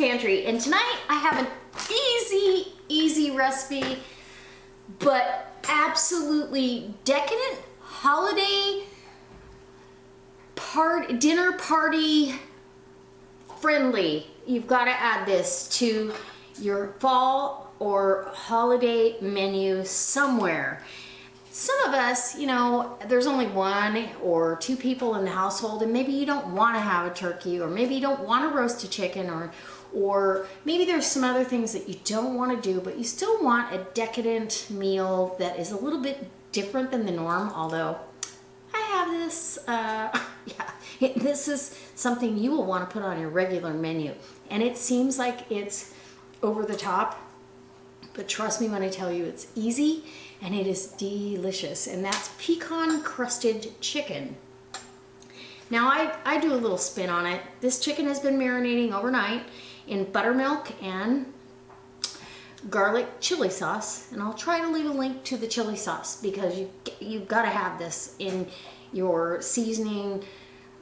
Pantry, and tonight I have an easy recipe, but absolutely decadent holiday dinner party friendly. You've got to add this to your fall or holiday menu somewhere. Some of us, you know, there's only one or two people in the household, and maybe you don't want to have a turkey, or maybe you don't want to roast a chicken, or maybe there's some other things that you don't want to do, but you still want a decadent meal that is a little bit different than the norm. Although I have this, this is something you will want to put on your regular menu, and it seems like it's over the top, but trust me when I tell you it's easy and it is delicious, and that's pecan crusted chicken. Now I do a little spin on it. This chicken has been marinating overnight in buttermilk and garlic chili sauce, and I'll try to leave a link to the chili sauce because you've got to have this in your seasoning.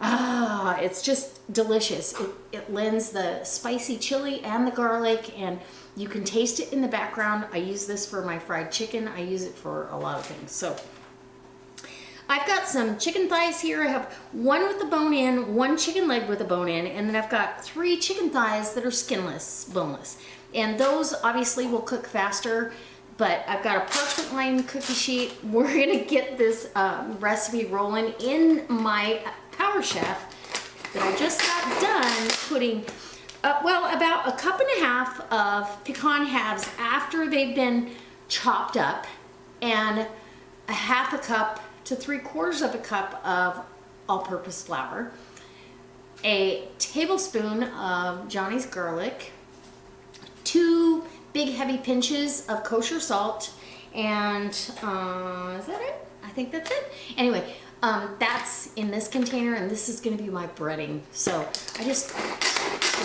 It's just delicious. It lends the spicy chili and the garlic, and you can taste it in the background. I use this for my fried chicken. I use it for a lot of things. So I've got some chicken thighs here. I have one with the bone in, one chicken leg with a bone in, and then I've got 3 chicken thighs that are skinless, boneless. And those obviously will cook faster, but I've got a parchment lined cookie sheet. We're gonna get this recipe rolling in my Power Chef that I just got done putting about a cup and a half of pecan halves after they've been chopped up, and a half a cup to 3/4 of a cup of all-purpose flour, a tablespoon of Johnny's garlic, 2 big heavy pinches of kosher salt, and is that it? I think that's it. Anyway, that's in this container, and this is going to be my breading. So I just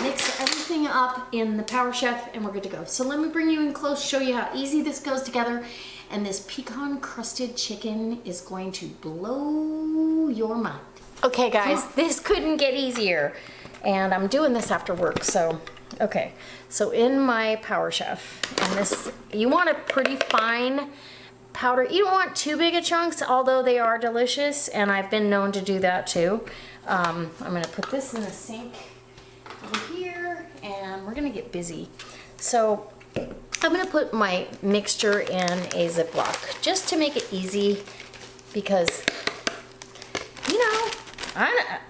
mix everything up in the Power Chef and we're good to go. So let me bring you in close, show you how easy this goes together. And this pecan crusted chicken is going to blow your mind. Okay guys, this couldn't get easier. And I'm doing this after work, so, okay. So in my Power Chef, and this, you want a pretty fine powder. You don't want too big of chunks, although they are delicious, and I've been known to do that too. I'm gonna put this in the sink over here, and we're gonna get busy. So I'm gonna put my mixture in a Ziploc just to make it easy, because you know,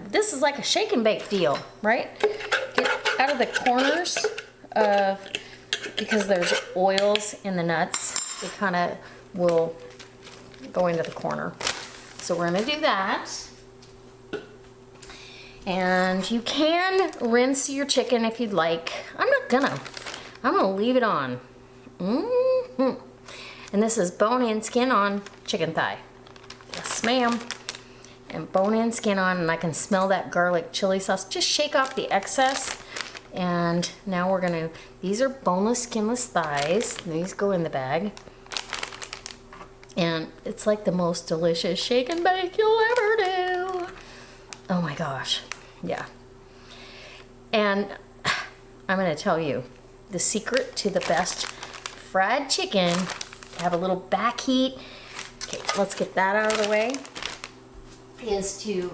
this is like a shake and bake deal, right? Get out of the corners because there's oils in the nuts. It kind of will go into the corner. So we're gonna do that. And you can rinse your chicken if you'd like. I'm gonna leave it on. And this is bone-in, skin-on chicken thigh. Yes, ma'am. And bone-in, skin-on, and I can smell that garlic chili sauce. Just shake off the excess. And now we're gonna, these are boneless, skinless thighs. These go in the bag. And it's like the most delicious shake and bake you'll ever do. Oh my gosh, yeah. And I'm gonna tell you, the secret to the best fried chicken, have a little back heat. Okay, let's get that out of the way, is to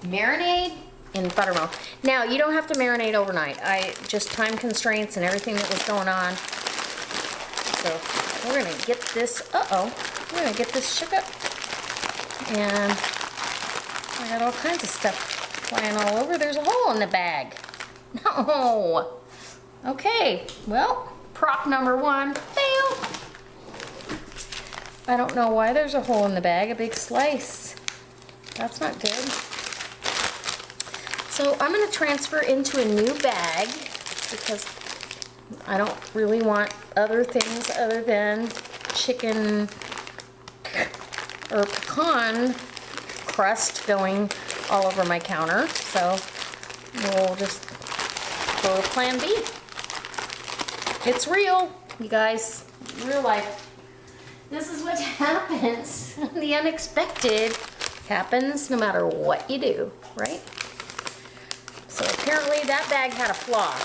marinate in buttermilk. Now, you don't have to marinate overnight. Just time constraints and everything that was going on. So we're gonna get this, we're gonna get this shook up. And I got all kinds of stuff flying all over. There's a hole in the bag. No. Okay, well, prop number 1, fail. I don't know why there's a hole in the bag, a big slice. That's not good. So I'm gonna transfer into a new bag because I don't really want other things other than chicken or pecan crust going all over my counter. So we'll just go to plan B. It's real, you guys, real life. This is what happens. The unexpected happens no matter what you do, right? So apparently that bag had a flaw.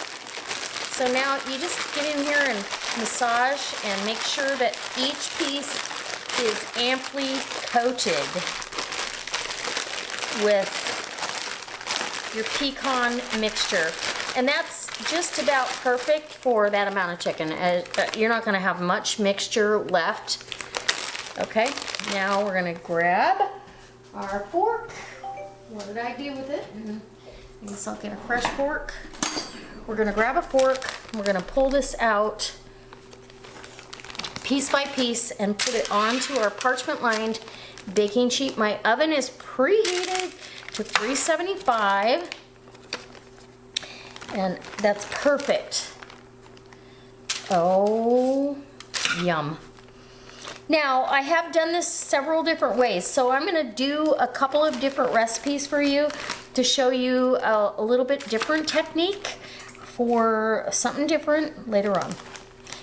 So now you just get in here and massage and make sure that each piece is amply coated with your pecan mixture. And that's just about perfect for that amount of chicken. You're not gonna have much mixture left. Okay, now we're gonna grab our fork. What did I do with it? I guess I'll get a fresh fork. We're gonna grab a fork, we're gonna pull this out piece by piece and put it onto our parchment lined baking sheet. My oven is preheated to 375 and that's perfect. Oh, yum. Now, I have done this several different ways, so I'm gonna do a couple of different recipes for you to show you a little bit different technique for something different later on.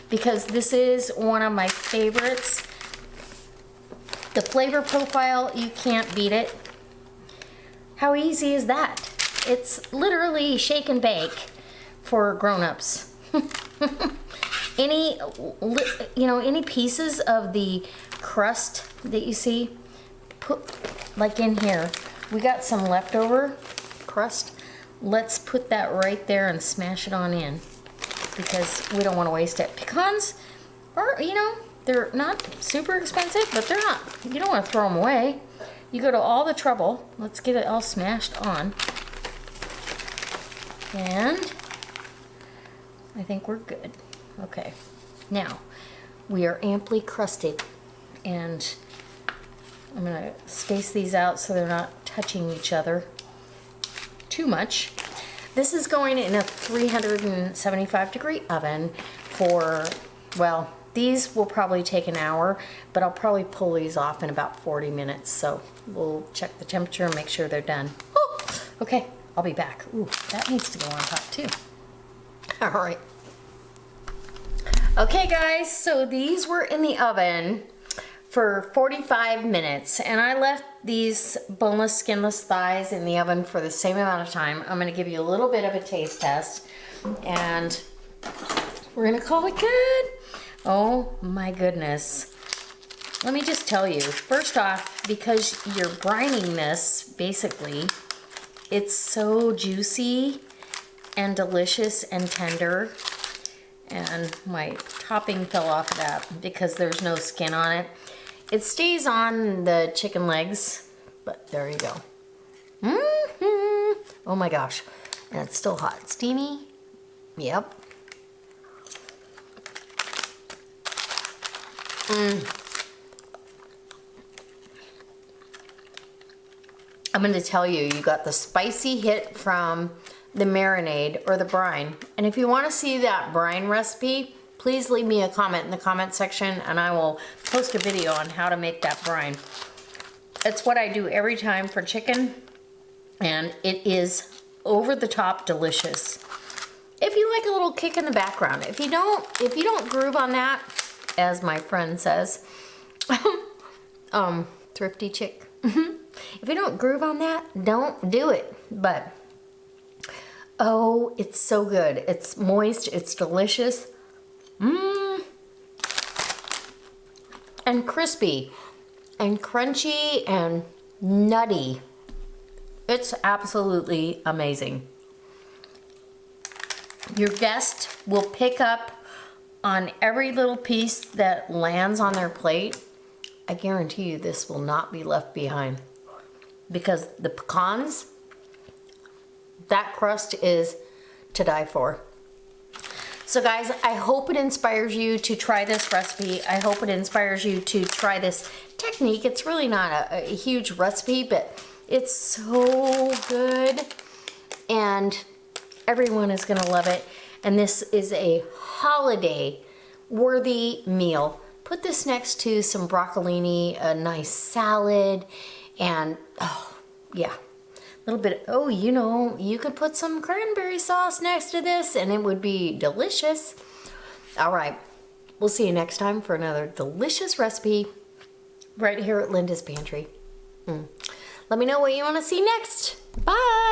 Because this is one of my favorites. The flavor profile, you can't beat it. How easy is that? It's literally shake and bake for grown-ups. Any pieces of the crust that you see, put like in here. We got some leftover crust. Let's put that right there and smash it on in because we don't want to waste it. Pecans are, they're not super expensive, but they're not, you don't want to throw them away. You go to all the trouble. Let's get it all smashed on. And I think we're good. Okay, now we are amply crusted and I'm gonna space these out so they're not touching each other too much. This is going in a 375-degree oven for, well, these will probably take an hour, but I'll probably pull these off in about 40 minutes. So we'll check the temperature and make sure they're done. Ooh, okay, I'll be back. Ooh, that needs to go on top too. All right. Okay guys, so these were in the oven for 45 minutes and I left these boneless, skinless thighs in the oven for the same amount of time. I'm gonna give you a little bit of a taste test and we're gonna call it good. Oh my goodness. Let me just tell you, first off, because you're brining this, basically, it's so juicy and delicious and tender. And my topping fell off of that because there's no skin on it. It stays on the chicken legs, but there you go. Oh my gosh. And it's still hot. Steamy? Yep. I'm going to tell you, you got the spicy hit from the marinade or the brine. And if you want to see that brine recipe, please leave me a comment in the comment section and I will post a video on how to make that brine. It's what I do every time for chicken and it is over the top delicious. If you like a little kick in the background, if you don't groove on that, as my friend says, thrifty chick. If you don't groove on that, don't do it. But oh, it's so good. It's moist, it's delicious. And crispy and crunchy and nutty. It's absolutely amazing. Your guest will pick up on every little piece that lands on their plate. I guarantee you this will not be left behind because the pecans, that crust is to die for. So guys, I hope it inspires you to try this recipe. I hope it inspires you to try this technique. It's really not a huge recipe, but it's so good and everyone is gonna love it. And this is a holiday worthy meal. Put this next to some broccolini, a nice salad, and oh yeah. A little bit, oh, you could put some cranberry sauce next to this and it would be delicious. All right, we'll see you next time for another delicious recipe right here at Linda's Pantry. Let me know what you want to see next. Bye.